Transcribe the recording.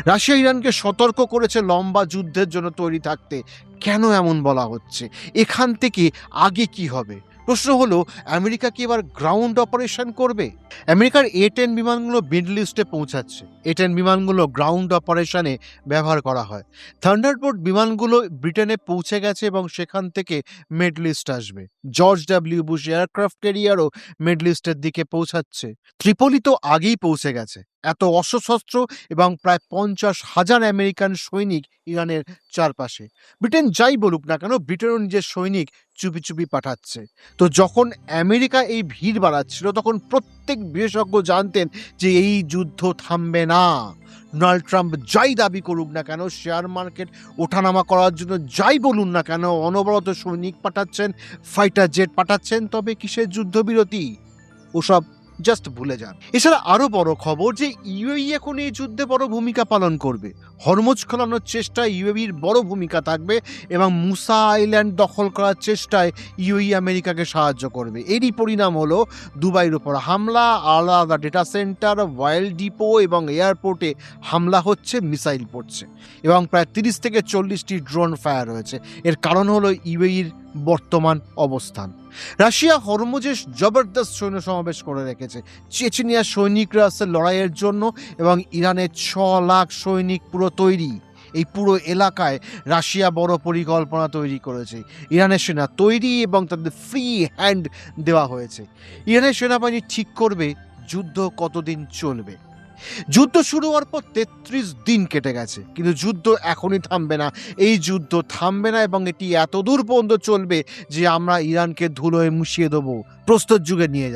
Russia ইরানকে সতর্ক করেছে লম্বা যুদ্ধের জন্য তৈরি থাকতে। কেন এমন বলা হচ্ছে? এখান থেকে আগে কি হবে? প্রশ্ন হলো, আমেরিকা কি এবার গ্রাউন্ড অপারেশন করবে? আমেরিকার A-10 বিমানগুলো মিডল ইস্টে পৌঁছাচ্ছে। A-10 বিমানগুলো গ্রাউন্ড অপারেশনে ব্যবহার করা হয়। থান্ডারবোল্ট বিমানগুলো ব্রিটেনে পৌঁছে গেছে এবং সেখান থেকে মিডল ইস্ট আসবে। জর্জ ডব্লিউ বুশ এয়ারক্রাফট ক্যারিয়ারও মিডল ইস্টের দিকে পৌঁছাচ্ছে। ত্রিপোলি তো আগেই পৌঁছে গেছে। এত অস্ত্রশস্ত্র এবং প্রায় 50,000 আমেরিকান সৈনিক ইরানের চারপাশে। ব্রিটেন যাই বলুক না কেন, ব্রিটেনও নিজের সৈনিক চুপি চুপি পাঠাচ্ছে। তো যখন আমেরিকা এই ভিড় বাড়াচ্ছিল, তখন প্রত্যেক বিশেষজ্ঞ জানতেন যে এই যুদ্ধ থামবে না। ডোনাল্ড ট্রাম্প যাই দাবি করুক না কেন, শেয়ার মার্কেট ওঠানামা করার জন্য যাই বলুন না কেন, অনবরত সৈনিক পাঠাচ্ছেন, ফাইটার জেট পাঠাচ্ছেন, তবে কিসের যুদ্ধবিরতি? ওসব জাস্ট ভুলে যান। এছাড়া আরো বড় খবর যে ইউএই এখন এই যুদ্ধে বড় ভূমিকা পালন করবে। হরমুজ খোলানোর চেষ্টায় ইউএইর বড় ভূমিকা থাকবে এবং মুসা আইল্যান্ড দখল করার চেষ্টায় ইউএই আমেরিকাকে সাহায্য করবে। এরই পরিণাম হলো দুবাইয়ের উপর হামলা, আলাদা ডেটা সেন্টার, অয়েল ডিপো এবং এয়ারপোর্টে হামলা হচ্ছে, মিসাইল পড়ছে এবং প্রায় 30 থেকে 40টি ড্রোন ফায়ার হয়েছে। এর কারণ হলো ইউএইর বর্তমান অবস্থান। রাশিয়া হরমুজে জবরদস্ত সৈন্য সমাবেশ করে রেখেছে। চেচনিয়ার সৈনিকরা আছে লড়াইয়ের জন্য এবং ইরানের 6 লাখ সৈনিক পুরো তৈরি। এই পুরো এলাকায় রাশিয়া বড় পরিকল্পনা তৈরি করেছে। ইরানের সেনা তৈরি এবং তাদের ফ্রি হ্যান্ড দেওয়া হয়েছে। ইরানের সেনাবাহিনী ঠিক করবে যুদ্ধ কতদিন চলবে। যুদ্ধ শুরু হওয়ার পর 33 দিন কেটে গেছে, কিন্তু যুদ্ধ এখনই থামবে না। এই যুদ্ধ থামবে না এবং এটি এত দূর পর্যন্ত চলবে যে আমরা ইরানকে ধুলোয় মুছিয়ে দেবো, প্রস্তর যুগে নিয়ে যাব।